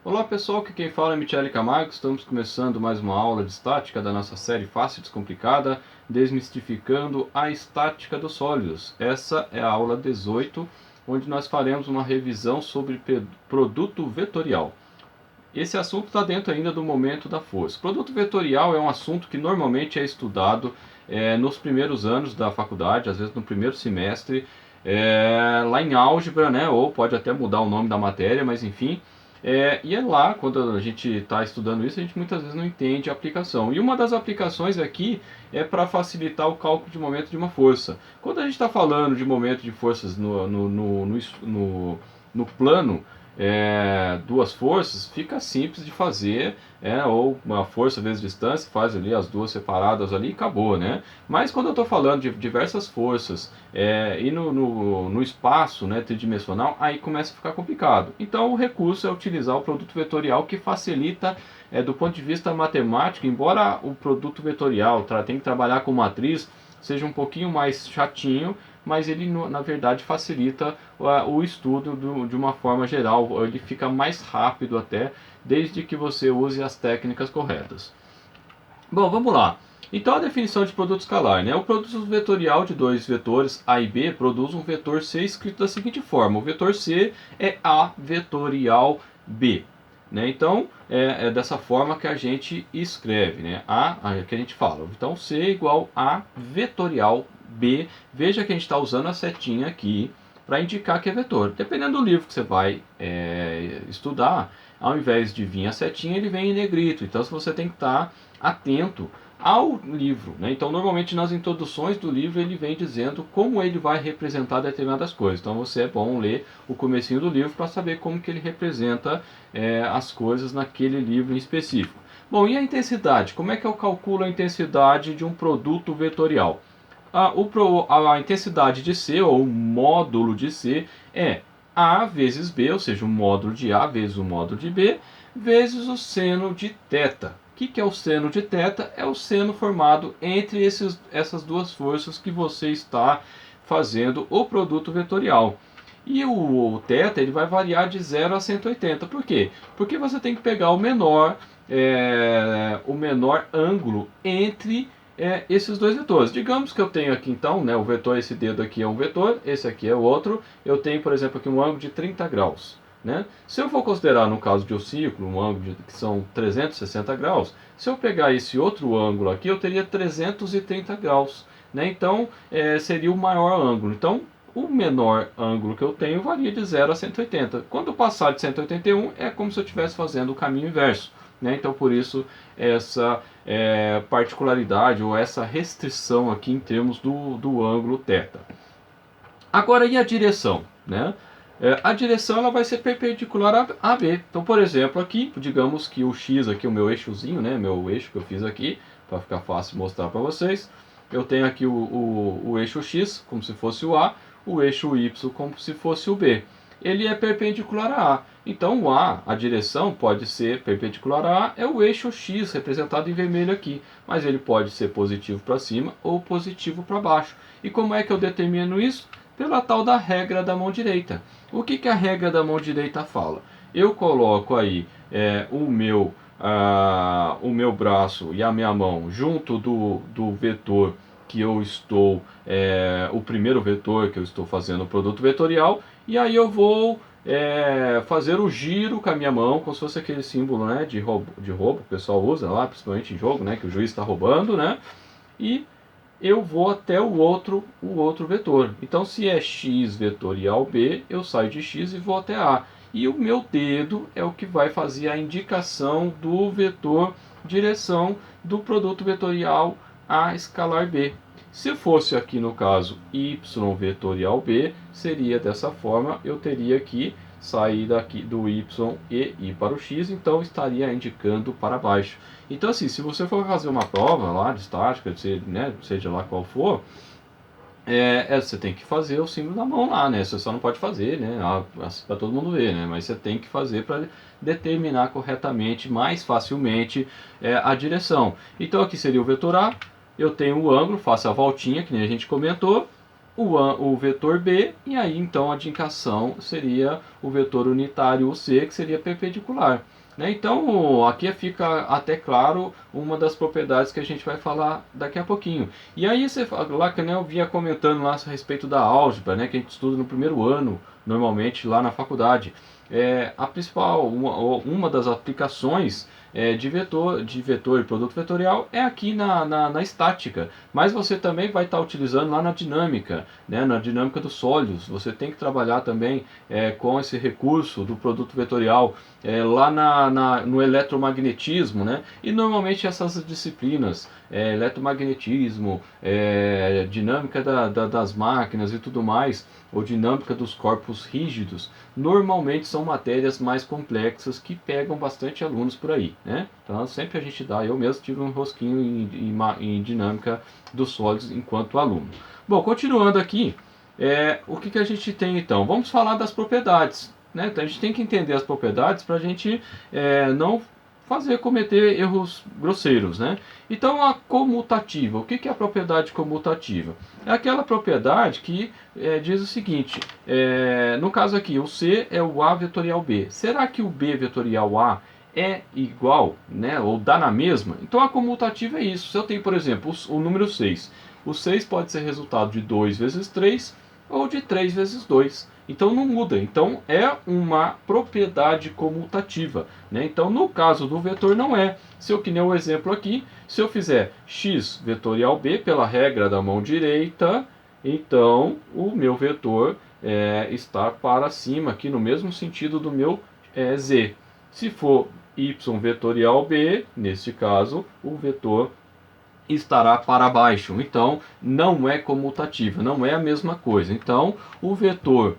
Olá pessoal, aqui quem fala é Michele Camargo. Estamos começando mais uma aula de estática da nossa série Fácil e Descomplicada, desmistificando a estática dos sólidos. Essa é a aula 18, onde nós faremos uma revisão sobre produto vetorial. Esse assunto está dentro ainda do momento da força. Produto vetorial é um assunto que normalmente é estudado nos primeiros anos da faculdade, às vezes no primeiro semestre, lá em álgebra, né? Ou pode até mudar o nome da matéria, mas enfim. E é lá, quando a gente está estudando isso, a gente muitas vezes não entende a aplicação. E uma das aplicações aqui é para facilitar o cálculo de momento de uma força. Quando a gente está falando de momento de forças no plano, duas forças, fica simples de fazer, ou uma força vezes distância, faz ali as duas separadas ali e acabou, né? Mas quando eu estou falando de diversas forças e no espaço, né, tridimensional, aí começa a ficar complicado. Então o recurso é utilizar o produto vetorial, que facilita do ponto de vista matemático, embora o produto vetorial tem que trabalhar com matriz, seja um pouquinho mais chatinho, mas ele na verdade facilita o estudo de uma forma geral. Ele fica mais rápido até, desde que você use as técnicas corretas. Bom, vamos lá. Então a definição de produto escalar, né? O produto vetorial de dois vetores A e B produz um vetor C escrito da seguinte forma: o vetor C é A vetorial B. Né? Então é dessa forma que a gente escreve, né? Que a gente fala. Então C é igual a vetorial B. Veja que a gente está usando a setinha aqui para indicar que é vetor. Dependendo do livro que você vai estudar, ao invés de vir a setinha, ele vem em negrito. Então você tem que estar atento ao livro, né? Então normalmente nas introduções do livro ele vem dizendo como ele vai representar determinadas coisas. Então é bom ler o comecinho do livro para saber como que ele representa as coisas naquele livro em específico. Bom, e a intensidade? Como é que eu calculo a intensidade de um produto vetorial? A intensidade de C, ou o módulo de C, é A vezes B, ou seja, o módulo de A vezes o módulo de B, vezes o seno de θ. O que é o seno de θ? É o seno formado entre essas duas forças que você está fazendo o produto vetorial. E o θ ele vai variar de 0 a 180. Por quê? Porque você tem que pegar o menor ângulo entre esses dois vetores. Digamos que eu tenho aqui então, né, o vetor, esse dedo aqui é um vetor, esse aqui é o outro. Eu tenho, por exemplo, aqui um ângulo de 30 graus. Né? Se eu for considerar no caso de um círculo, um ângulo que são 360 graus, se eu pegar esse outro ângulo aqui, eu teria 330 graus. Né? Então, seria o maior ângulo. Então, o menor ângulo que eu tenho varia de 0 a 180. Quando passar de 181, é como se eu estivesse fazendo o caminho inverso. Né? Então, por isso, essa particularidade ou essa restrição aqui em termos do ângulo θ. Agora, e a direção? Né? A direção ela vai ser perpendicular a B. Então, por exemplo, aqui, digamos que o X aqui, o meu eixozinho, né, meu eixo que eu fiz aqui, para ficar fácil mostrar para vocês, eu tenho aqui o eixo X como se fosse o A, o eixo Y como se fosse o B. Ele é perpendicular a A. Então, o A, a direção pode ser perpendicular a A, é o eixo X representado em vermelho aqui, mas ele pode ser positivo para cima ou positivo para baixo. E como é que eu determino isso? Pela tal da regra da mão direita. O que a regra da mão direita fala? Eu coloco aí o meu braço e a minha mão junto do vetor que eu estou, o primeiro vetor que eu estou fazendo o produto vetorial, e aí eu vou fazer o giro com a minha mão, como se fosse aquele símbolo, né, de roubo que o pessoal usa lá, principalmente em jogo, né, que o juiz está roubando, né, e eu vou até o outro vetor. Então, se é x vetorial B, eu saio de x e vou até A. E o meu dedo é o que vai fazer a indicação do vetor direção do produto vetorial A escalar B. Se fosse aqui no caso y vetorial B, seria dessa forma, eu teria que sair daqui do y e ir para o x, então estaria indicando para baixo. Então assim, se você for fazer uma prova lá de estática, seja lá qual for, você tem que fazer o símbolo da mão lá, né? Você só não pode fazer, né, para todo mundo ver, né? Mas você tem que fazer para determinar corretamente, mais facilmente, a direção. Então aqui seria o vetor A, eu tenho o ângulo, faço a voltinha, que nem a gente comentou, o vetor B, e aí então a adincação seria o vetor unitário, o C, que seria perpendicular. Né? Então, aqui fica até claro uma das propriedades que a gente vai falar daqui a pouquinho. E aí, você lá que eu vinha comentando lá a respeito da álgebra, né, que a gente estuda no primeiro ano, normalmente lá na faculdade. A principal, uma das aplicações de vetor e produto vetorial é aqui na estática, mas você também vai estar utilizando lá na dinâmica, né, na dinâmica dos sólidos. Você tem que trabalhar também com esse recurso do produto vetorial lá no eletromagnetismo, né, e normalmente essas disciplinas, eletromagnetismo, dinâmica das máquinas e tudo mais, ou dinâmica dos corpos rígidos, normalmente são matérias mais complexas que pegam bastante alunos por aí, né? Então sempre a gente dá, eu mesmo tive um rosquinho em dinâmica dos sólidos enquanto aluno. Bom, continuando aqui, o que a gente tem então? Vamos falar das propriedades, né? Então a gente tem que entender as propriedades para a gente não cometer erros grosseiros, né? Então a comutativa, o que é a propriedade comutativa? É aquela propriedade que diz o seguinte, no caso aqui o C é o A vetorial B, será que o B vetorial A é igual, né, ou dá na mesma? Então a comutativa é isso. Se eu tenho, por exemplo, o número 6, o 6 pode ser resultado de 2 vezes 3 ou de 3 vezes 2. Então não muda. Então é uma propriedade comutativa, né? Então no caso do vetor não é. Se eu, que nem o exemplo aqui, se eu fizer x vetorial b pela regra da mão direita, então o meu vetor está para cima, aqui no mesmo sentido do meu z. Se for y vetorial b, neste caso, o vetor estará para baixo. Então, não é comutativa, não é a mesma coisa. Então, o vetor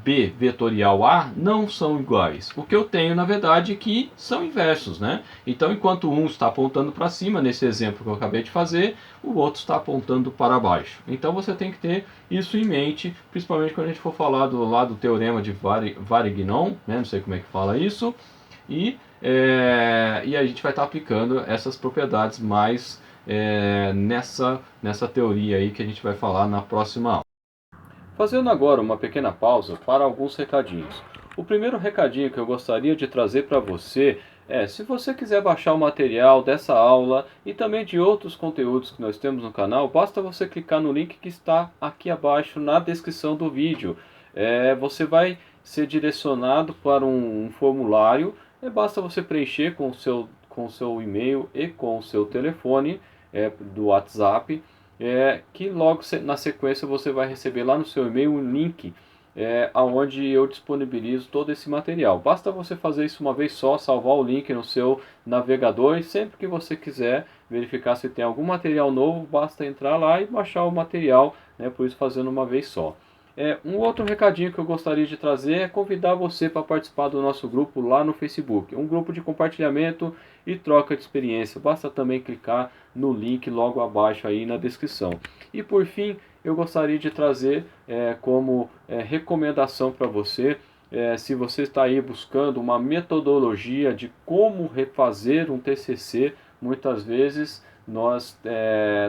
B vetorial A não são iguais. O que eu tenho, na verdade, é que são inversos, né? Então, enquanto um está apontando para cima, nesse exemplo que eu acabei de fazer, o outro está apontando para baixo. Então, você tem que ter isso em mente, principalmente quando a gente for falar do teorema de Varignon, né? Não sei como é que fala isso, e a gente vai estar aplicando essas propriedades mais nessa teoria aí que a gente vai falar na próxima aula. Fazendo agora uma pequena pausa para alguns recadinhos. O primeiro recadinho que eu gostaria de trazer para você se você quiser baixar o material dessa aula e também de outros conteúdos que nós temos no canal, basta você clicar no link que está aqui abaixo na descrição do vídeo. Você vai ser direcionado para um formulário, basta você preencher com o seu e-mail e com o seu telefone do WhatsApp, que logo na sequência você vai receber lá no seu e-mail um link onde eu disponibilizo todo esse material. Basta você fazer isso uma vez só, salvar o link no seu navegador, e sempre que você quiser verificar se tem algum material novo, basta entrar lá e baixar o material, né, por isso fazendo uma vez só. Um outro recadinho que eu gostaria de trazer é convidar você para participar do nosso grupo lá no Facebook. Um grupo de compartilhamento e troca de experiência. Basta também clicar no link logo abaixo aí na descrição. E por fim, eu gostaria de trazer como recomendação para você, se você está aí buscando uma metodologia de como refazer um TCC, muitas vezes nós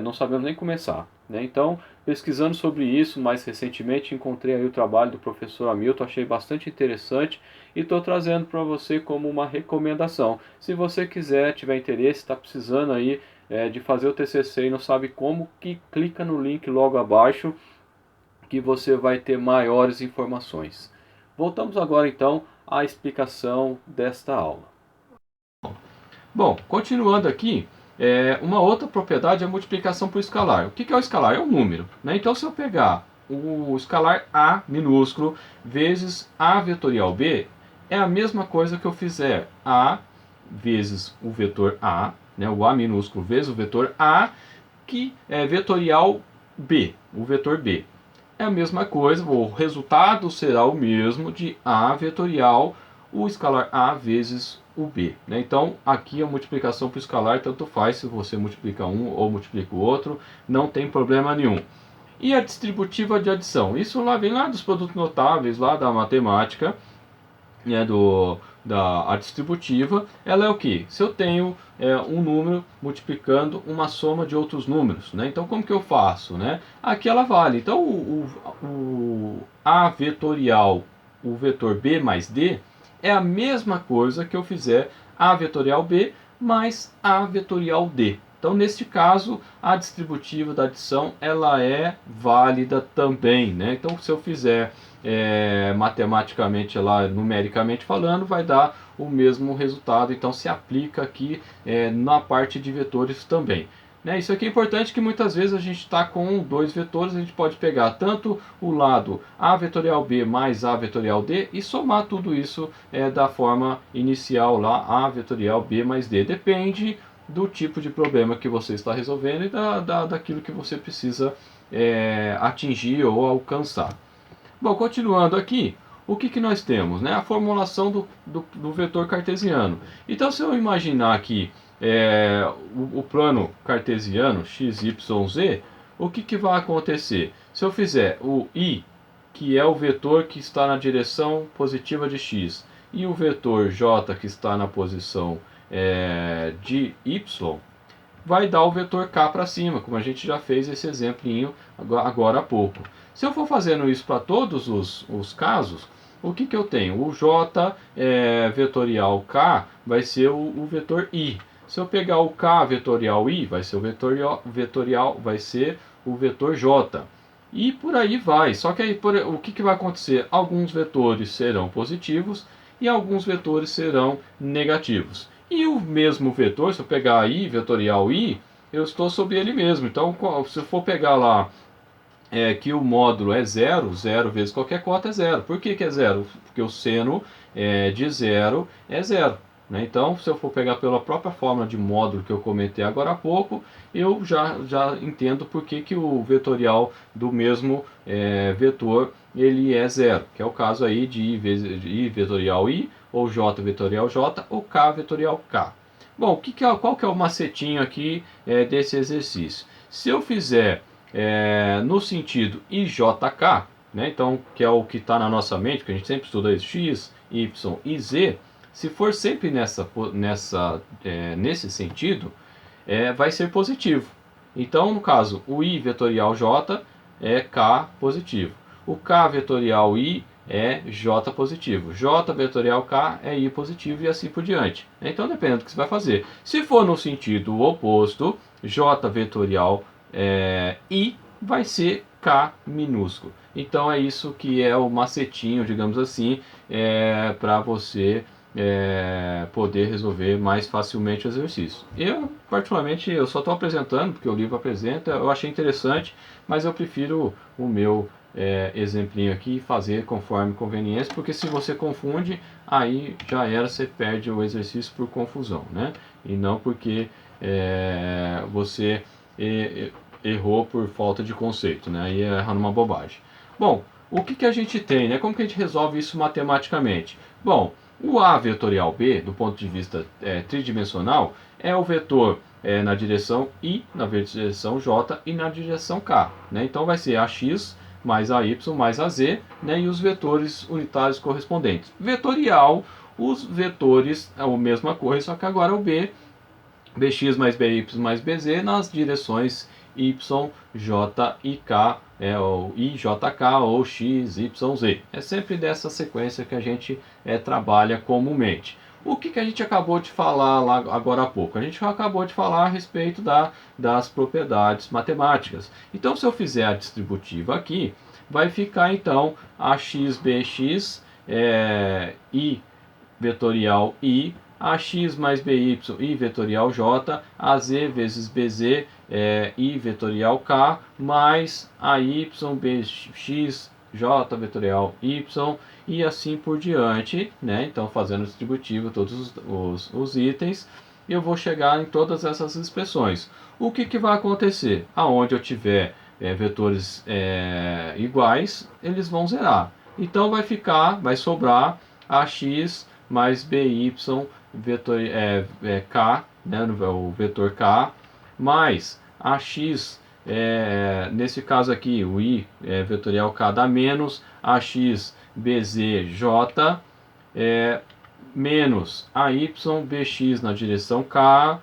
não sabemos nem começar, né? Então, pesquisando sobre isso, mais recentemente encontrei aí o trabalho do professor Hamilton, achei bastante interessante e estou trazendo para você como uma recomendação. Se você quiser, tiver interesse, está precisando aí de fazer o TCC e não sabe como, que clica no link logo abaixo que você vai ter maiores informações. Voltamos agora então à explicação desta aula. Bom, continuando aqui, uma outra propriedade é a multiplicação por escalar. O que é o escalar? É um número, né? Então, se eu pegar o escalar A minúsculo vezes A vetorial B, é a mesma coisa que eu fizer A vezes o vetor A, né? O A minúsculo vezes o vetor A, que é vetorial B, o vetor B. É a mesma coisa, o resultado será o mesmo de A vetorial, o escalar A vezes o B, né? Então aqui a multiplicação por escalar tanto faz se você multiplica um ou multiplica o outro, não tem problema nenhum. E a distributiva de adição, isso vem lá dos produtos notáveis, lá da matemática, né, a distributiva, ela é o que? Se eu tenho um número multiplicando uma soma de outros números, né? Então como que eu faço, né? Aqui ela vale. Então o A vetorial, o vetor B mais D, é a mesma coisa que eu fizer A vetorial B mais A vetorial D. Então, neste caso, a distributiva da adição ela é válida também, né? Então, se eu fizer matematicamente lá, numericamente falando, vai dar o mesmo resultado. Então, se aplica aqui na parte de vetores também. Né? Isso aqui é importante que muitas vezes a gente está com dois vetores, a gente pode pegar tanto o lado A vetorial B mais A vetorial D e somar tudo isso da forma inicial lá, A vetorial B mais D. Depende do tipo de problema que você está resolvendo e daquilo que você precisa atingir ou alcançar. Bom, continuando aqui, o que nós temos? Né? A formulação do vetor cartesiano. Então, se eu imaginar aqui o plano cartesiano x, y, z, o que vai acontecer? Se eu fizer o i, que é o vetor que está na direção positiva de x, e o vetor j, que está na posição de y, vai dar o vetor k para cima, como a gente já fez esse exemplinho agora há pouco. Se eu for fazendo isso para todos os casos, o que eu tenho? O j vetorial k vai ser o vetor i. Se eu pegar o k vetorial i, vai ser o vetorial vai ser o vetor j. E por aí vai. Só que aí o que vai acontecer? Alguns vetores serão positivos e alguns vetores serão negativos. E o mesmo vetor, se eu pegar i, vetorial i, eu estou sobre ele mesmo. Então, se eu for pegar lá que o módulo é zero, zero vezes qualquer cota é zero. Por que é zero? Porque o seno de zero é zero. Né? Então, se eu for pegar pela própria fórmula de módulo que eu comentei agora há pouco, eu já entendo por que o vetorial do mesmo vetor ele é zero, que é o caso aí de i vetorial i, ou j vetorial j, ou k vetorial k. Bom, qual que é o macetinho aqui desse exercício? Se eu fizer no sentido IJK, né, então, que é o que está na nossa mente, que a gente sempre estuda x, y e z, se for sempre nesse sentido, vai ser positivo. Então, no caso, o i vetorial j é k positivo. O k vetorial i é j positivo. J vetorial k é i positivo e assim por diante. Então, dependendo do que você vai fazer. Se for no sentido oposto, j vetorial i vai ser k minúsculo. Então, é isso que é o macetinho, digamos assim, para você poder resolver mais facilmente o exercício. Eu, particularmente, eu só estou apresentando, porque o livro apresenta, eu achei interessante, mas eu prefiro o meu exemplinho aqui, fazer conforme conveniência, porque se você confunde, aí já era, você perde o exercício por confusão, né? E não porque você errou por falta de conceito, né? Aí erra numa bobagem. Bom, o que a gente tem, né? Como que a gente resolve isso matematicamente? Bom, o A vetorial B, do ponto de vista tridimensional, é o vetor na direção I, na direção J e na direção K. Né? Então vai ser AX mais AY mais AZ, né? E os vetores unitários correspondentes. Vetorial, os vetores é a mesma coisa, só que agora o B, BX mais BY mais BZ nas direções Y, J e K, ou IJK ou X, Y, Z. É sempre dessa sequência que a gente trabalha comumente. O que a gente acabou de falar lá agora há pouco? A gente acabou de falar a respeito das propriedades matemáticas. Então, se eu fizer a distributiva aqui, vai ficar então AXBX I vetorial I, AX mais BY I vetorial J, AZ vezes BZ I vetorial K, mais AY BX J vetorial Y, e assim por diante, né? Então, fazendo distributivo todos os itens, eu vou chegar em todas essas expressões. O que vai acontecer? Aonde eu tiver vetores iguais, eles vão zerar. Então, vai sobrar AX mais BY vetor, K, né, o vetor K, mais AX, nesse caso aqui, o I vetorial K dá menos AX BZ J, menos AYBX na direção K,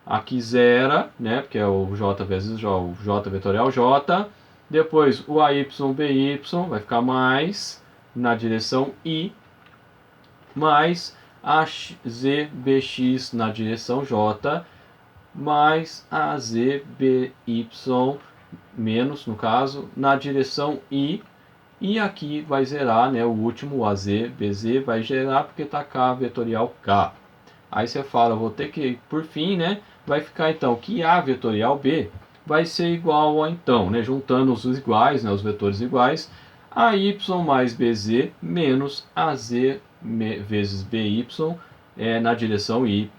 aqui zera, né, porque é o J vezes o J vetorial J, depois o AYBY vai ficar mais na direção I, mais AZBX na direção J, mais AZBY, menos no caso, na direção I, e aqui vai zerar, né, o último AZBZ vai gerar porque está K vetorial K. Aí você fala, vou ter que, por fim, né, vai ficar então que A vetorial B vai ser igual a, então, né, juntando os iguais, né, os vetores iguais, AY mais BZ menos AZ vezes BY na direção I,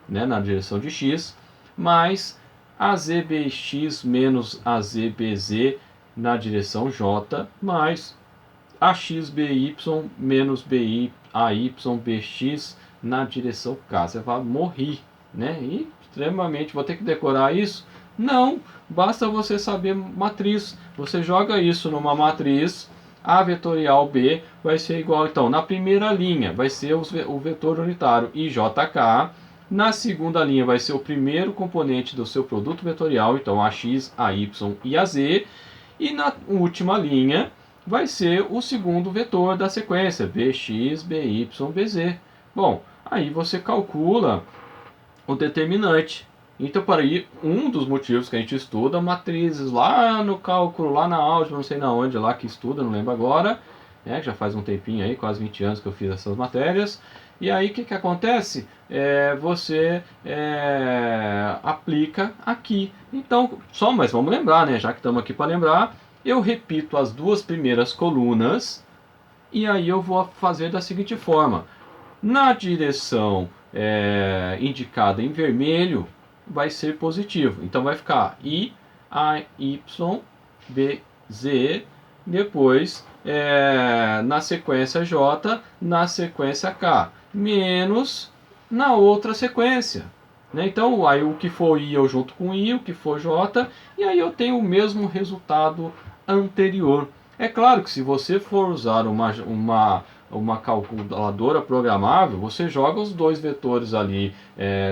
né, na direção de X, mais AZBX menos AZBZ na direção J, mais AXBY menos AYBX na direção K. Você vai morrer, né? E extremamente, vou ter que decorar isso? Não, basta você saber matriz. Você joga isso numa matriz, A vetorial B vai ser igual, então, na primeira linha vai ser o vetor unitário IJK, na segunda linha vai ser o primeiro componente do seu produto vetorial, então AX, AY e AZ, e na última linha vai ser o segundo vetor da sequência, Bx, By, Bz. Bom, aí você calcula o determinante. Então, para aí, um dos motivos que a gente estuda matrizes lá no cálculo, lá na álgebra, não sei na onde, lá que estuda, não lembro agora, né, já faz um tempinho aí, quase 20 anos que eu fiz essas matérias. E aí, o que acontece? Você aplica aqui. Então, mas vamos lembrar, né, já que estamos aqui para lembrar, eu repito as duas primeiras colunas e aí eu vou fazer da seguinte forma. Na direção indicada em vermelho vai ser positivo. Então vai ficar I, A, Y, B, Z, depois na sequência J, na sequência K, menos na outra sequência. Né? Então aí o que for I eu junto com I, o que for J, e aí eu tenho o mesmo resultado anterior. É claro que se você for usar uma calculadora programável, você joga os dois vetores ali,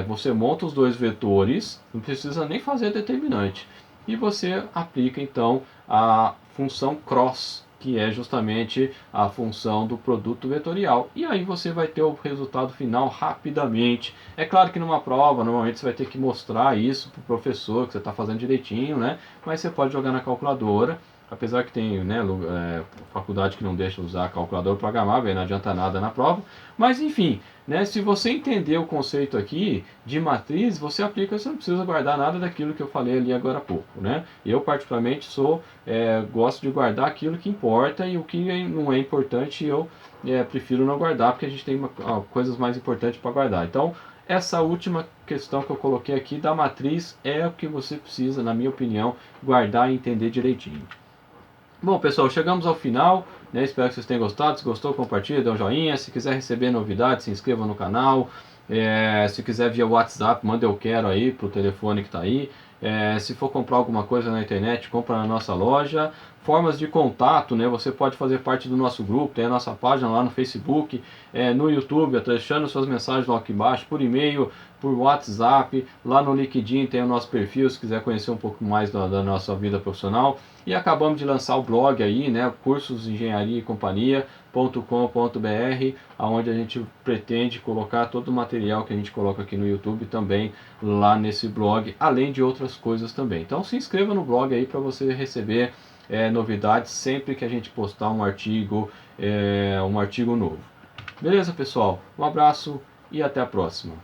você monta os dois vetores, não precisa nem fazer determinante. E você aplica então a função cross, que é justamente a função do produto vetorial. E aí você vai ter o resultado final rapidamente. É claro que numa prova, normalmente você vai ter que mostrar isso para o professor, que você está fazendo direitinho, né? Mas você pode jogar na calculadora. Apesar que tem, né, faculdade que não deixa usar calculador programável, aí não adianta nada na prova. Mas enfim, né, se você entender o conceito aqui de matriz, você aplica, você não precisa guardar nada daquilo que eu falei ali agora há pouco. Né? Eu particularmente gosto de guardar aquilo que importa, e o que não é importante eu prefiro não guardar, porque a gente tem coisas mais importantes para guardar. Então, essa última questão que eu coloquei aqui da matriz é o que você precisa, na minha opinião, guardar e entender direitinho. Bom, pessoal, chegamos ao final, né? Espero que vocês tenham gostado. Se gostou, compartilha, dê um joinha. Se quiser receber novidades, se inscreva no canal. Se quiser via WhatsApp, manda eu quero aí pro telefone que está aí. Se for comprar alguma coisa na internet, compra na nossa loja. Formas de contato, né? Você pode fazer parte do nosso grupo, tem a nossa página lá no Facebook, no YouTube, deixando suas mensagens lá aqui embaixo, por e-mail, por WhatsApp, lá no LinkedIn tem o nosso perfil, se quiser conhecer um pouco mais da nossa vida profissional. E acabamos de lançar o blog aí, né, cursosdeenhariaecompanhia.com.br, onde a gente pretende colocar todo o material que a gente coloca aqui no YouTube também lá nesse blog, além de outras coisas também. Então se inscreva no blog aí para você receber novidades sempre que a gente postar um artigo novo. Beleza, pessoal? Um abraço e até a próxima.